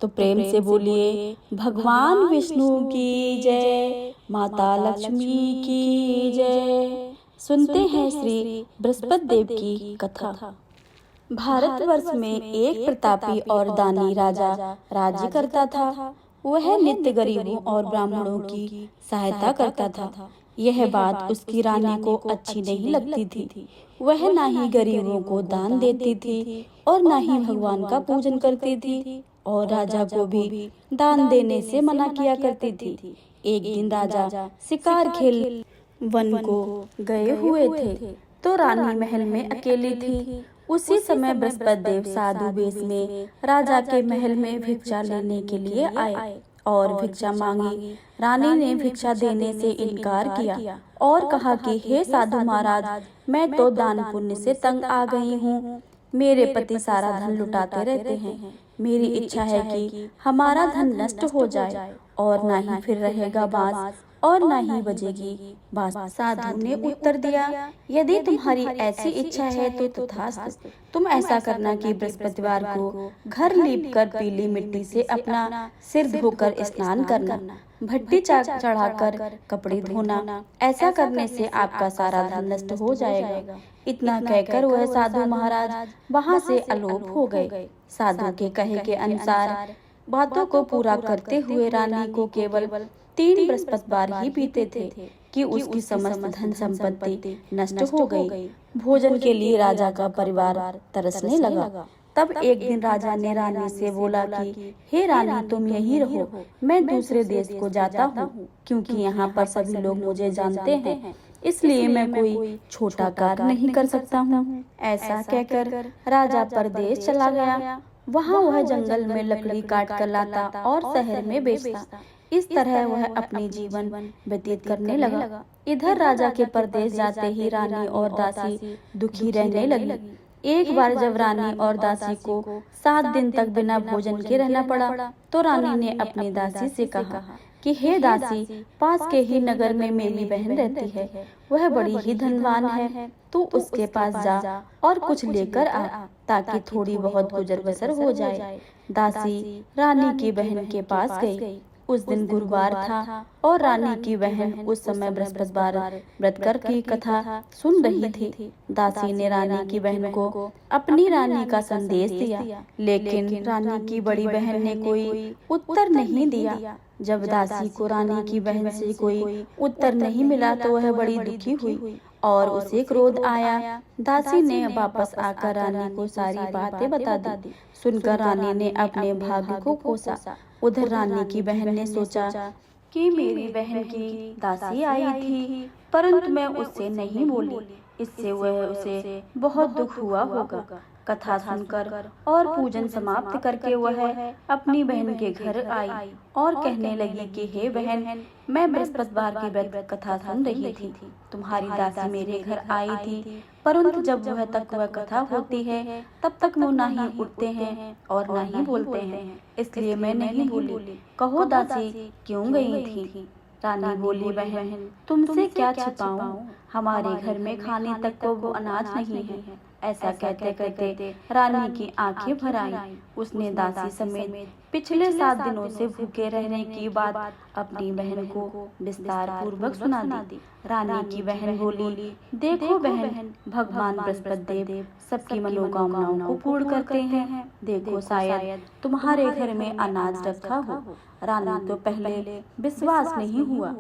तो प्रेम से बोलिए भगवान विष्णु की जय, माता लक्ष्मी की जय। सुनते हैं श्री बृहस्पति देव की कथा। भारतवर्ष में एक प्रतापी और दानी राजा राज्य करता था। वह नित्य गरीबों और ब्राह्मणों की सहायता करता था। यह बात उसकी रानी को अच्छी नहीं लगती थी। वह ना ही गरीबों को दान देती थी और ना ही भगवान का पूजन करती थी और राजा को भी दान देने से मना किया करती थी। एक दिन राजा शिकार खेल वन को गए हुए थे तो रानी महल में अकेली थी। उसी समय बृहस्पति देव साधु वेश में राजा के महल में भिक्षा लेने के लिए आए और भिक्षा मांगी। रानी ने भिक्षा देने से इनकार किया और कहा कि हे साधु महाराज, मैं तो दान पुण्य से तंग आ गई हूँ। मेरे पति सारा धन लुटाते रहते हैं। मेरी इच्छा है कि हमारा धन नष्ट हो जाए और ना ही फिर रहेगा बांस और ना ही बजेगी बांसुरी। साधु ने उत्तर दिया, यदि तुम्हारी ऐसी इच्छा है तो तथास्तु। तुम ऐसा करना कि बृहस्पतिवार को घर लीपकर पीली मिट्टी से अपना सिर धोकर स्नान करना, भट्टी चढ़ाकर कपड़े धोना। ऐसा करने से आपका सारा धन नष्ट हो जाएगा। इतना कहकर वह साधु महाराज वहां से अलोप हो गए। साधु के कहे के अनुसार बातों को पूरा करते हुए रानी को केवल 3 बृहस्पतिवार ही बीते थे कि उसकी समस्त धन संपत्ति नष्ट हो गई। भोजन के लिए राजा का परिवार तरसने लगा। तब एक दिन राजा ने रानी से बोला कि हे रानी, तुम यहीं रहो, मैं दूसरे देश को जाता हूँ, क्योंकि यहाँ पर सभी लोग मुझे जानते हैं, इसलिए मैं कोई छोटा कार्य नहीं कर सकता हूँ। ऐसा कहकर राजा परदेश चला गया। वहाँ वह जंगल में लकड़ी काट कर लाता और शहर में बेचता। इस तरह वह अपनी जीवन व्यतीत करने लगा। इधर राजा के परदेश जाते ही रानी और दासी दुखी रहने लगी। एक बार जब रानी और दासी को 7 दिन तक बिना भोजन के रहना पड़ा तो रानी ने अपनी दासी से कहा कि हे दासी, पास के ही नगर में मेरी बहन रहती है, वह बड़ी ही धनवान है, तू उसके पास जा और कुछ लेकर आ ताकि थोड़ी बहुत गुजर बसर हो जाए। दासी रानी की बहन के पास गई। उस दिन गुरुवार था और रानी की बहन उस समय बृहस्पतिवार व्रत कर की कथा सुन रही थी। दासी ने रानी की बहन को अपनी रानी का संदेश दिया, लेकिन रानी की बड़ी बहन ने कोई उत्तर नहीं दिया। जब दासी को रानी की बहन से कोई उत्तर नहीं मिला तो वह बड़ी दुखी हुई और उसे क्रोध आया। दासी ने वापस आकर रानी को सारी बातें बता दी। सुनकर रानी ने अपने भाग्य को कोसा। उधर रानी की बहन ने सोचा कि मेरी बहन की दासी आई थी, परंतु मैं उससे नहीं बोली, इससे वह उसे बहुत दुख हुआ होगा। कथा सुनकर और पूजन समाप्त करके वह अपनी बहन के घर आई और कहने लगी कि हे बहन, मैं बृहस्पतिवार की व्रत कथा सुन रही थी। तुम्हारी दासी मेरे घर आई थी, परंतु जब वह कथा होती है तब तक वो ना ही उठते हैं और ना ही बोलते हैं, इसलिए मैं नहीं बोली। कहो दासी, क्यों गई थी? रानी बोली, बहन, तुमसे क्या छिपाऊं, हमारे घर में खाने तक को वो अनाज नहीं है। ऐसा कहते कहते रानी की आंखें भर आईं। उसने दासी समेत पिछले 7 दिनों से भूखे रहने की बात अपनी बहन को विस्तार पूर्वक सुना दी। रानी की बहन बोली, देखो बहन, भगवान बृहस्पति देव सबकी मनोकामनाओं को पूर्ण करते हैं। देखो, शायद तुम्हारे घर में अनाज रखा हो। रानी तो पहले विश्वास नहीं हुआ,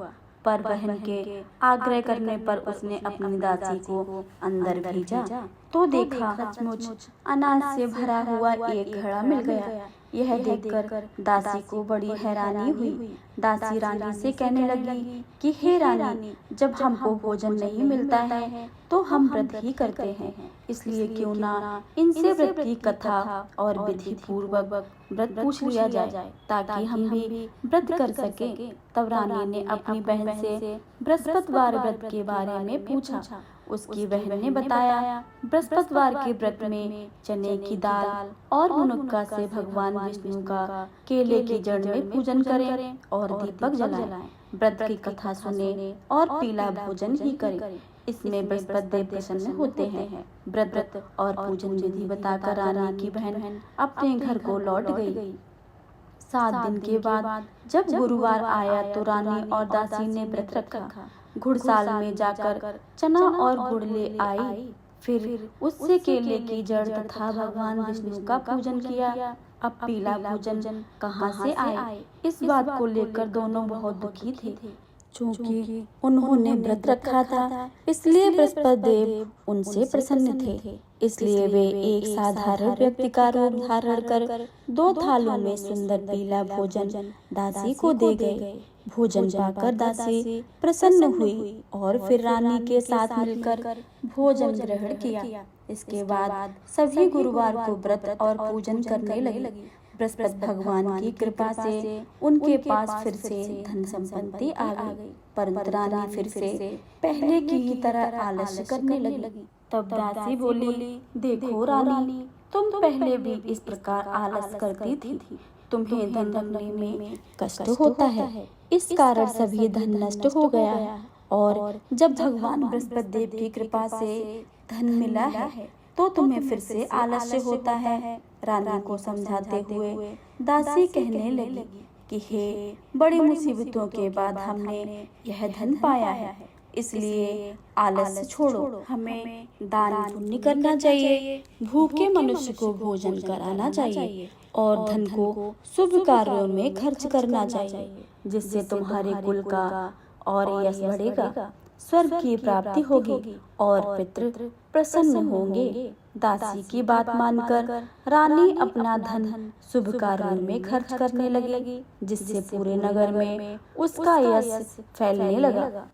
पर बहन के आग्रह करने पर उसने अपनी दासी को अंदर भेजा तो देखा सचमुच अनाज से भरा हुआ एक घड़ा मिल गया। यह देखकर दासी को बड़ी हैरानी हुई। दासी रानी से कहने लगी कि हे रानी, जब हमको भोजन नहीं मिलता है तो हम व्रत ही करते हैं, इसलिए क्यों ना इनसे व्रत की कथा और विधि पूर्वक व्रत पूछ लिया जाए ताकि हम भी व्रत कर सके। तब रानी ने अपनी बहन से बृहस्पतिवार व्रत के बारे में पूछा। उसकी बहन ने बताया, बृहस्पतिवार के व्रत में चने की दाल और मुनक्का से भगवान विष्णु का केले की जड़ में पूजन करें और दीपक जलाएं। व्रत की कथा सुने और पीला भोजन ही करें, इसमें बृहस्पति देव प्रसन्न होते हैं। व्रत और पूजन विधि बताकर रानी की बहन अपने घर को लौट गई। 7 दिन के बाद जब गुरुवार आया तो रानी और दासी ने व्रत रखा। घुड़साल में जाकर चना और गुड़ ले आई, फिर उससे केले की जड़ तथा भगवान विष्णु का पूजन किया। अब पीला भोजन कहाँ से आए, इस बात को लेकर दोनों बहुत दुखी थे। चूंकि उन्होंने व्रत रखा था, इसलिए बृहस्पति देव उनसे प्रसन्न थे। इसलिए वे एक साधारण व्यक्ति का रूप धारण कर 2 थालों में सुंदर पीला भोजन दासी को दे गए। भोजन पाकर दासी प्रसन्न हुई और फिर रानी के साथ मिलकर भोजन ग्रहण किया। इसके बाद सभी गुरुवार को व्रत और पूजन करने लगी। बृहस्पति भगवान की कृपा से उनके पास फिर से धन संपत्ति आ गई, परंतु रानी फिर से पहले की तरह आलस्य करने लगी। तब दासी बोली, देखो रानी, तुम पहले भी इस प्रकार आलस करती थी। तुम्हें धन रखने में कष्ट होता है, इस कारण सभी धन नष्ट हो गया। और जब भगवान बृहस्पति देव की कृपा से धन मिला है तो तुम्हें फिर से आलस्य होता है। रानी को समझाते हुए दासी कहने लगी कि हे, बड़ी मुसीबतों के बाद हमने यह धन पाया है, इसलिए आलस्य छोड़ो। हमें दान पुण्य करना चाहिए, भूखे मनुष्य को भोजन कराना चाहिए और धन को शुभ कार्यों में खर्च करना चाहिए, जिससे तुम्हारे कुल का और यश बढ़ेगा, स्वर्ग की प्राप्ति होगी और पितृ प्रसन्न होंगे। दासी की बात मानकर रानी अपना धन शुभ कार्यों में खर्च करने लगी, जिससे पूरे नगर में उसका यश फैलने लगा।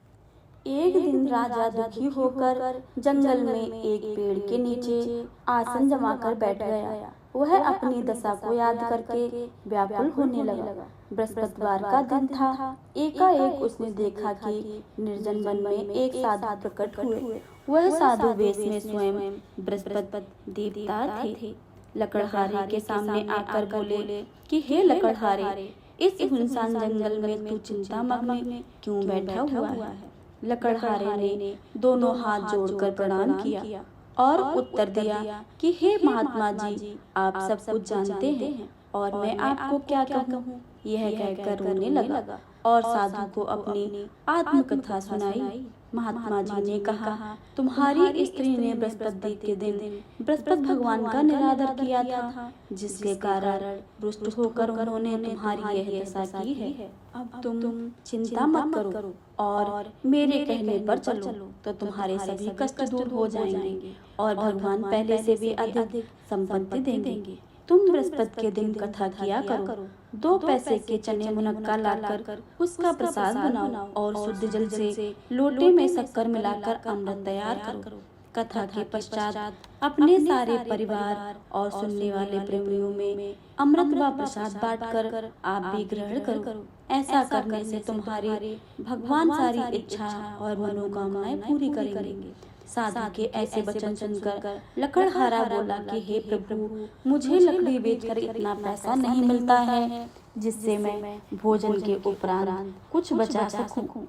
एक दिन राजा दुखी होकर जंगल में एक पेड़ के नीचे आसन जमाकर बैठ गया। वह अपनी दशा को याद करके व्याकुल होने लगा। बृहस्पतिवार का दिन था। एकाएक उसने देखा कि निर्जन वन में एक साधु प्रकट हुए। वह साधु वेश में स्वयं बृहस्पति देवता थे। लकड़हारे के सामने आकर बोले कि हे लकड़हारे, इस सुनसान जंगल में तू चिंतामग्न क्यों बैठा हुआ है? लकड़हारे ने दोनों हाथ जोड़कर प्रणाम किया और उत्तर दिया कि हे महात्मा जी, आप सब कुछ जानते हैं और मैं आपको क्या कहूँ। यह कहकर रोने लगा और साधु को अपनी आत्मकथा सुनाई। महात्मा जी ने कहा, तुम्हारी स्त्री ने बृहस्पति के दिन बृहस्पति भगवान का निरादर किया था, जिसके कारण रुष्ट होकर उन्होंने तुम्हारी यह दशा की है। अब तुम चिंता मत करो और मेरे कहने पर चलो तो तुम्हारे सभी कष्ट दूर हो जाएंगे और भगवान पहले से भी अधिक संपत्ति देंगे। तुम बृहस्पति के दिन कथा किया करो। 2 पैसे के चने मुनक्का लाकर उसका प्रसाद बनाओ और शुद्ध जल से लोटे में शक्कर मिलाकर अमृत तैयार करो। कथा के पश्चात अपने सारे परिवार और सुनने वाले प्रेमियों में अमृत व प्रसाद बांटकर आप भी ग्रहण करो। ऐसा करने से तुम्हारी भगवान सारी इच्छा और मनोकामनाएं पूरी करेंगे। साधु के ऐसे वचन सुनकर लकड़हारा बोला कि हे प्रभु, मुझे लकड़ी बेचकर इतना पैसा नहीं मिलता है जिससे मैं भोजन के उपरांत कुछ बचा सकूं।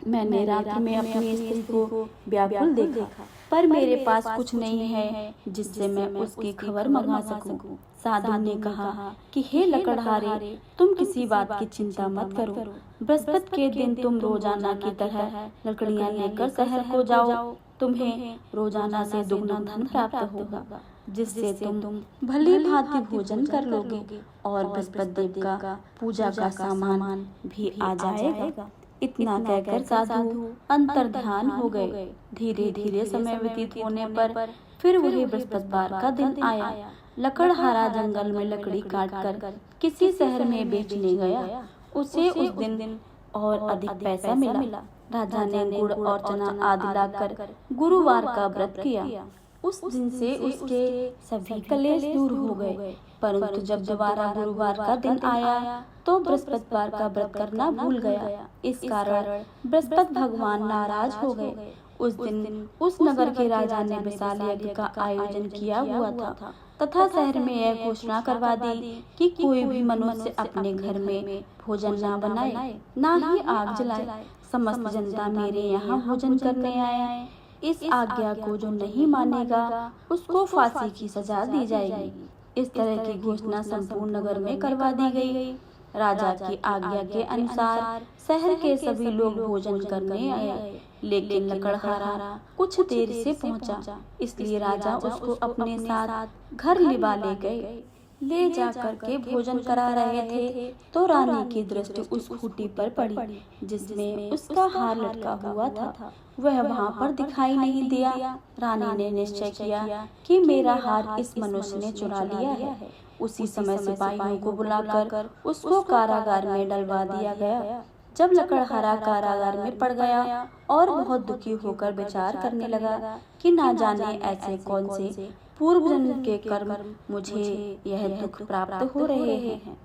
मैंने रात्रि में अपनी स्त्री को व्याकुल देखा, पर मेरे पास कुछ नहीं है जिससे मैं उसकी खबर मंगा सकूं। साधु ने कहा कि हे लकड़हारे, तुम किसी बात की चिंता मत करो। बृहस्पति के दिन तुम रोजाना की तरह लकड़ियां लेकर शहर को जाओ। तुम्हें रोजाना से दुगना धन प्राप्त होगा, जिससे तुम भली भांति भोजन कर लोगे और बृहस्पति देव का पूजा का सामान भी आ जाएगा। इतना कहकर साधु अंतर्ध्यान हो गए। धीरे धीरे समय व्यतीत होने पर फिर वही बृहस्पतिवार का दिन आया। लकड़हारा जंगल में लकड़ी काटकर किसी शहर में बेचने गया। उसे उस दिन और अधिक पैसा मिला। राजा ने गुड़ और चना आदि लाकर गुरुवार का व्रत किया। उस दिन से उसके सभी कलेश दूर हो गए। परंतु जब दोबारा गुरुवार का दिन आया तो बृहस्पतिवार का व्रत करना भूल गया। इस कारण बृहस्पति भगवान नाराज हो गए। उस दिन उस नगर के राजा ने विशाल यज्ञ का आयोजन किया हुआ था तथा शहर में यह घोषणा करवा दी कि कोई भी मनुष्य अपने घर में भोजन न बनाए, न ही आग जलाए। समस्त जनता मेरे यहाँ भोजन करने आए। इस आज्ञा को जो नहीं मानेगा उसको फांसी की सजा दी जाएगी। इस तरह की घोषणा संपूर्ण नगर में करवा दी गई। राजा की आज्ञा के अनुसार शहर के सभी लोग भोजन करने आए, लेकिन लकड़हारा कुछ देर से पहुंचा, इसलिए राजा उसको अपने साथ घर लिवा ले गए। ले जाकर के भोजन करा रहे थे तो रानी की दृष्टि उस खूंटी पर पड़ी जिसमें उसका हार लटका हुआ था। वह वहां पर दिखाई नहीं दिया। रानी ने निश्चय किया कि मेरा हार इस मनुष्य ने चुरा लिया है। उसी समय सिपाहियों को बुलाकर उसको कारागार में डलवा दिया गया। जब लकड़हारा कारागार में पड़ गया और बहुत दुखी होकर विचार करने लगा कि ना जाने ऐसे कौन से पूर्व जन्म के कर्म मुझे यह दुख प्राप्त हो रहे हैं।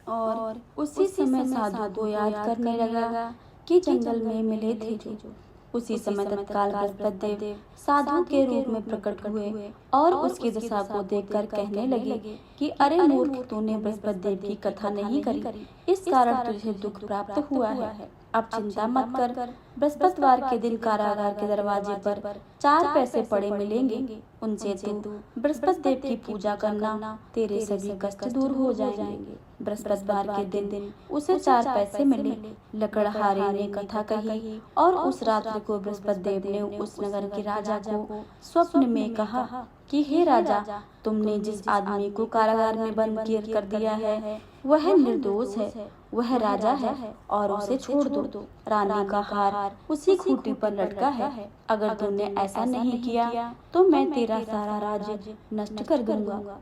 और उसी समय साधु को याद करने लगा कि जंगल में मिले थे जो। उसी समय तत्काल बृहस्पति देव साधु के रूप में प्रकट हुए और उसकी दशा को देखकर कहने लगे कि अरे मूर्ख, तूने बृहस्पति देव की कथा नहीं करी, इस कारण तुझे दुख प्राप्त हुआ है। अब चिंता मत कर, बृहस्पतिवार के दिन कारागार के दरवाजे पर 4 पैसे पड़े मिलेंगे, उनसे तू बृहस्पति देव की पूजा करना, तेरे सभी कष्ट दूर हो जाएंगे। बृहस्पतिवार के दिन उसे 4 पैसे मिले। लकड़हारे ने कथा कही और उस रात्रि को बृहस्पति देव ने उस नगर के राजा को स्वप्न में कहा कि हे राजा, तुमने जिस आदमी को कारागार में बंद कर दिया है वह निर्दोष है, वह राजा है और उसे छोड़ दो। रानी का हार उसी खूंटी पर लटका है। अगर तुमने ऐसा नहीं किया तो मैं तेरा सारा राज्य नष्ट कर दूंगा।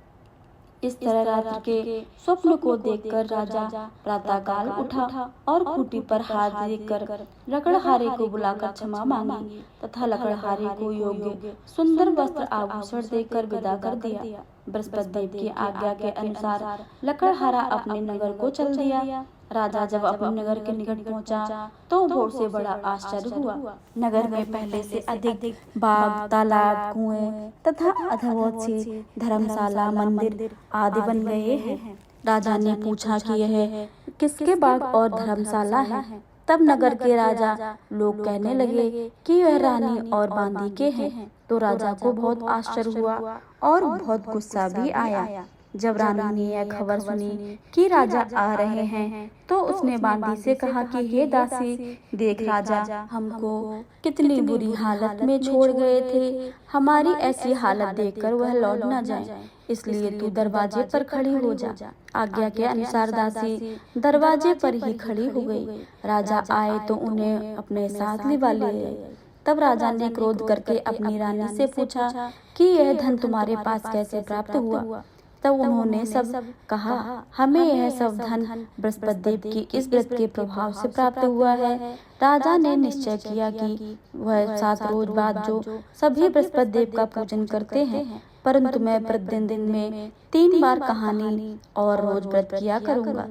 इस तरह रात्र के स्वप्न को देखकर राजा प्रातःकाल उठा और खूंटी पर हाथ देकर लकड़हारे को बुलाकर क्षमा मांगी तथा लकड़हारे को योग्य सुंदर वस्त्र आभूषण देकर विदा कर दिया। बृहस्पति देव की आज्ञा के अनुसार लकड़हारा अपने नगर को चल दिया। राजा जब अपने नगर के निकट पहुंचा तो भोर से बड़ा आश्चर्य हुआ। नगर में पहले से अधिक बाग, तालाब, कुएं तथा अद्भुत सी धर्मशाला, मंदिर आदि बन गए हैं। राजा ने पूछा कि यह किसके बाग और धर्मशाला है। तब नगर के राजा लोग कहने लगे कि यह रानी और बांदी के हैं। तो राजा को बहुत आश्चर्य हुआ और बहुत गुस्सा भी आया। जब रानी ने यह खबर सुनी कि राजा आ रहे हैं तो उसने बांदी से कहा कि हे दासी, देख राजा हमको कितनी बुरी हालत में छोड़ गए थे। हमारी ऐसी हालत देखकर वह लौट न जाए, इसलिए तू दरवाजे पर खड़ी हो जा। आज्ञा के अनुसार दासी दरवाजे पर ही खड़ी हो गई। राजा आए तो उन्हें अपने साथ लिवा लिए। तब राजा ने क्रोध करके अपनी रानी से पूछा कि यह धन तुम्हारे पास कैसे प्राप्त हुआ। तब उन्होंने सब कहा, हमें यह सब धन बृहस्पति देव की इस व्रत के प्रभाव से प्राप्त हुआ है। राजा ने निश्चय किया कि वह 7 रोज बाद जो सभी बृहस्पति देव का पूजन करते हैं, परंतु मैं प्रतिदिन दिन में 3 बार कहानी और रोज व्रत किया करूंगा।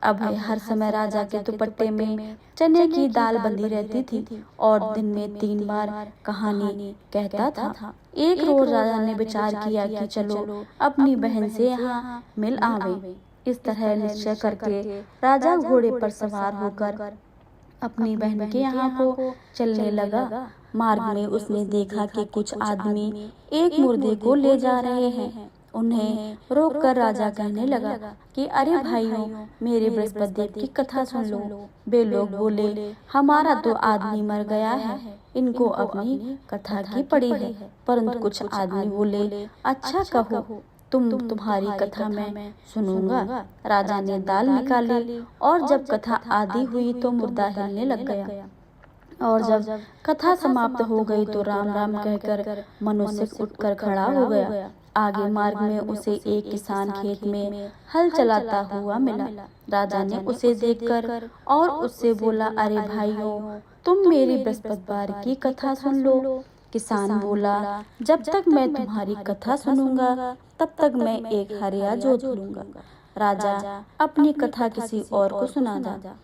अब हर समय राजा के दुपट्टे में चने की दाल बंधी रहती थी और दिन में 3 बार कहानी कहता था। एक रोज राजा ने विचार किया कि चलो अपनी बहन से यहाँ मिल आवे। इस तरह निश्चय करके राजा घोड़े पर सवार होकर अपनी बहन के यहाँ को चलने लगा। मार्ग में उसने देखा कि कुछ आदमी एक मुर्दे को ले जा रहे हैं। उन्हें रोककर राजा कहने लगा कि अरे भाइयों, मेरे बृहस्पति देव की कथा सुन लो। वे लोग बोले, हमारा तो आदमी मर गया है, इनको अपनी कथा की पड़ी है। परंतु कुछ आदमी बोले, अच्छा कहो, तुम्हारी कथा मैं सुनूंगा। राजा ने दाल निकाली और जब कथा आदि हुई तो मुर्दा हिलने लग गया। और जब कथा समाप्त हो गई तो राम राम कहकर मनुष्य उठकर खड़ा हो गया। आगे मार्ग में उसे एक किसान खेत में हल चलाता हुआ मिला। राजा ने उसे देखकर और उससे बोला, अरे भाइयों, तुम मेरी बृहस्पतिवार की कथा सुन लो। किसान बोला, जब तक मैं तुम्हारी कथा सुनूंगा तब तक मैं एक हरिया जोत लूंगा। राजा अपनी कथा किसी और को सुना जा।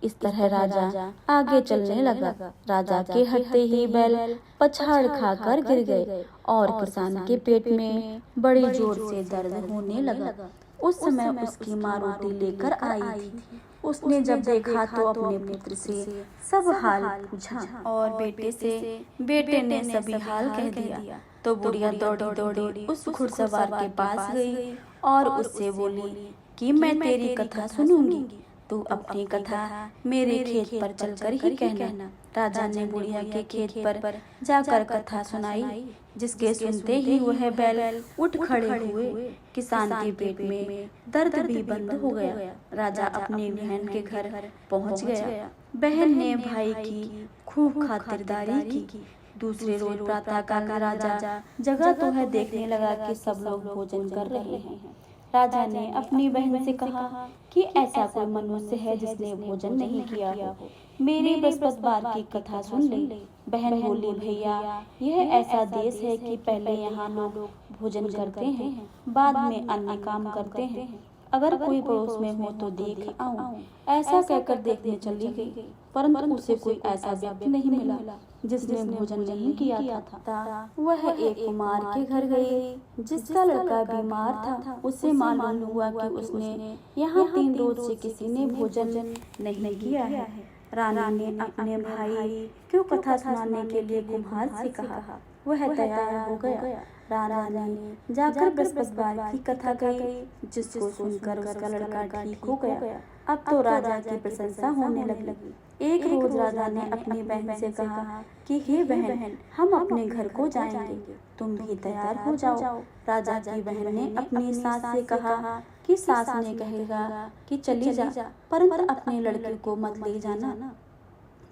इस तरह राजा आगे चलने लगा। राजा के हटते ही बैल पछाड़ खाकर गिर गए और किसान के पेट में बड़ी जोर से दर्द होने लगा। उस समय उसकी माँ रोटी लेकर आई थी उसने जब देखा तो अपने पुत्र से सब हाल पूछा और बेटे से बेटे ने सभी हाल कह दिया। तो बुढ़िया दौड़ी दौड़ी उस घुड़सवार के पास गई और उससे बोली कि मैं तेरी कथा सुनूंगी, तू अपनी कथा मेरे खेत पर चलकर ही कहना। राजा ने बुढ़िया के खेत पर जाकर कथा सुनाई, जिसके सुनते ही वह बैल उठ खड़े हुए। किसान के पेट में दर्द भी बंद हो गया। राजा अपनी बहन के घर पहुंच गया। बहन ने भाई की खूब खातिरदारी की। दूसरे रोज प्रातःकाल राजा जगह तो है देखने लगा कि सब लोग भोजन कर रहे हैं। राजा ने अपनी बहन से कहा कि ऐसा कोई मनुष्य है जिसने भोजन नहीं किया हो, मेरी बृहस्पतिवार की कथा सुन ले। बहन बोली, भैया यह ऐसा देश है कि पहले यहाँ लोग भोजन करते हैं, बाद में अन्य काम करते हैं। अगर कोई पड़ोस में हो तो देख आऊं। ऐसा कहकर देखने चली गई, परंतु उसे कोई ऐसा व्यक्ति नहीं मिला जिसने भोजन नहीं किया था। वह एक कुमार के घर गई जिसका लड़का बीमार था। उसे मालूम हुआ कि उसने यहाँ 3 रोज से किसी ने भोजन नहीं किया है। रानी ने अपने भाई को कथा सुनाने के लिए कुम्हार से कहा। वह तैयार हो गया। रानी जाकर बृहस्पतिवार की कथा गई, जिसको सुनकर उसका लड़का ठीक हो गया। अब तो राजा की प्रशंसा होने लगी। एक रोज राजा ने अपनी बहन से कहा कि हे बहन, हम अपने घर को जाएंगे, तुम भी तैयार हो जाओ। राजा की बहन ने अपनी सास से कहा कि सास ने कहेगा कि चली जा, परंतु अपने लड़के को मत ले जाना,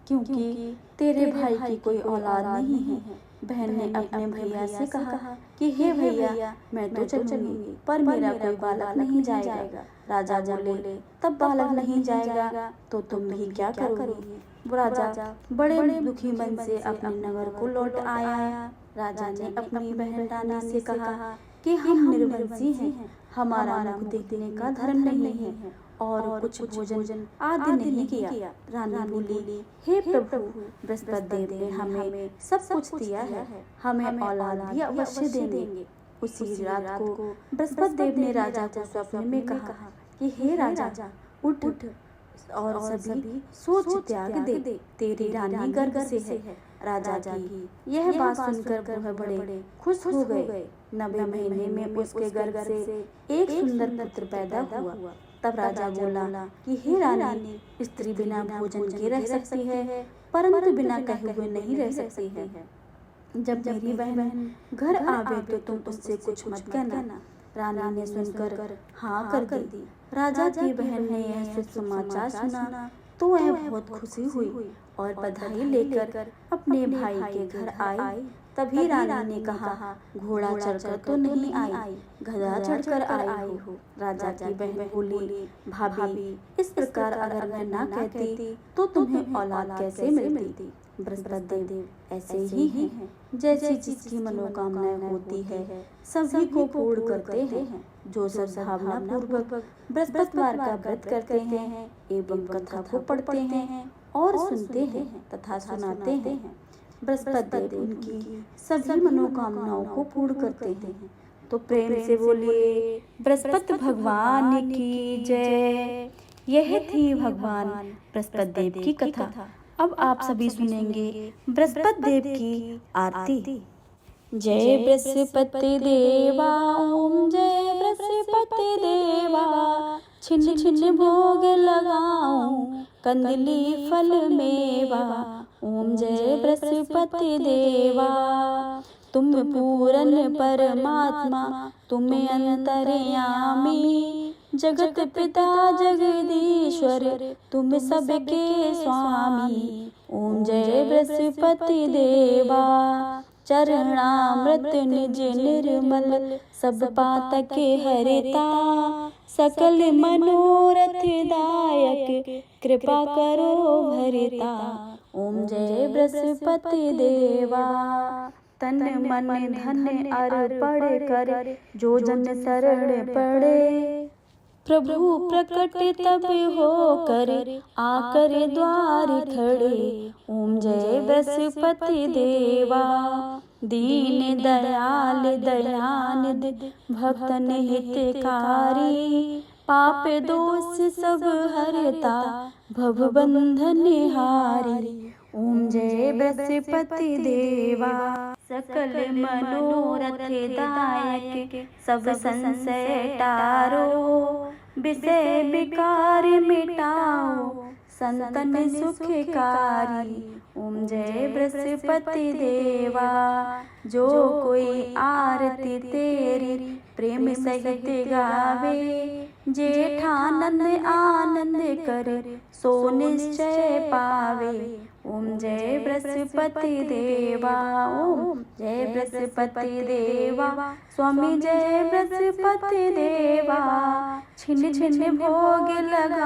क्योंकि तेरे भाई की कोई औलाद नहीं है। बहन ने अपने भैया से कहा कि हे भैया, मैं तो चलूंगी, पर मेरा कोई बालक नहीं जाएगा। राजा बोले, तब बालक नहीं जाएगा तो तुम भी क्या करोगी? राजा बड़े दुखी मन से अपने नगर को लौट आया। राजा ने अपनी बहन रानी से कहा कि हम निर्वंशी हैं, हमारा मुख देखने का धर्म नहीं है और कुछ भोजन आदि नहीं किया। रानी बोली, हे प्रभु, बृहस्पति देव ने हमें सब कुछ दिया है, हमें औलाद भी अवश्य देंगे। उसी रात को बृहस्पति देव ने राजा को स्वप्न में कहा कि हे राजा, उठ और सभी सोच त्याग दे, तेरी रानी गर्भ से है। राजा की यह बात सुनकर वह बड़े खुश हो गए। 90 महीने में उसके गर्भ से एक सुंदर पुत्र पैदा हुआ। तब राजा बोला कि हे रानी, स्त्री बिना भोजन के रह सकती है, परंतु बिना कहे हुए नहीं रह सकती है। जब मेरी बहन घर आवे तो तुम उससे कुछ मत कहना। रानी ने सुनकर हाँ कर दी। राजा की बहन ने यह शुभ समाचार सुना तो वह बहुत खुशी हुई और बधाई लेकर अपने भाई के घर आई। तभी रानी ने कहा, घोड़ा चढ़कर तो नहीं आई, गधा चढ़कर आई हो। राजा की बहन बोली, भाभी, इस प्रकार अगर मैं ना कहती तो तुम्हें औलाद कैसे मिलती? बृहस्पति देव ऐसे ही हैं, जैसे जिसकी मनोकामनाएं होती है सभी को पूर्ण करते हैं। जो सद्भावना पूर्वक बृहस्पतिवार का व्रत करते हैं एवं कथा को पढ़ते हैं और सुनते हैं तथा सुनाते हैं, बृहस्पति देव उनकी सभी मनोकामनाओं को पूर्ण करते हैं। तो प्रेम से बोलिए, बृहस्पति भगवान की जय। यह थी भगवान बृहस्पति देव की कथा। अब आप सभी सुनेंगे बृहस्पति देव की आरती। जय बृहस्पति देवा, ओम जय बृहस्पति देवा, छिन छिन भोग लगाऊं कंदली फल मेवा। ओम जय बृहस्पति देवा, तुम पूरन परमात्मा, तुम अंतर्यामी, जगत पिता जगदीश्वर, तुम सबके स्वामी। ओम जय बृहस्पति देवा, चरणामृत निज निर्मल, सब पातक हरिता, सकल मनोरथ दायक, कृपा करो भरिता। ओम जय बृहस्पति देवा, तन मन धन अर्पण कर, जो जन शरण पड़े, प्रभु प्रकट तब हो कर, आकर द्वार खड़े। ओम जय बृहस्पति देवा, दीन दयाल दयानिधि, भक्तन हितकारी, पाप दोष सब हरता भव बंधन हारी। ओम जय बृहस्पति देवा सकल मनोरथ दायक सब संशय टारो। विषय विकार मिटाओ संतन सुखकारी। ओम जय बृहस्पति देवा जो कोई आरती तेरी प्रेम सहित गावे। जेठानंद आनंद करे सो निश्चय पावे। ओम जय बृहस्पति देवा ओम जय बृहस्पति देवा स्वामी जय बृहस्पति देवा। छिन छिन भोग लगा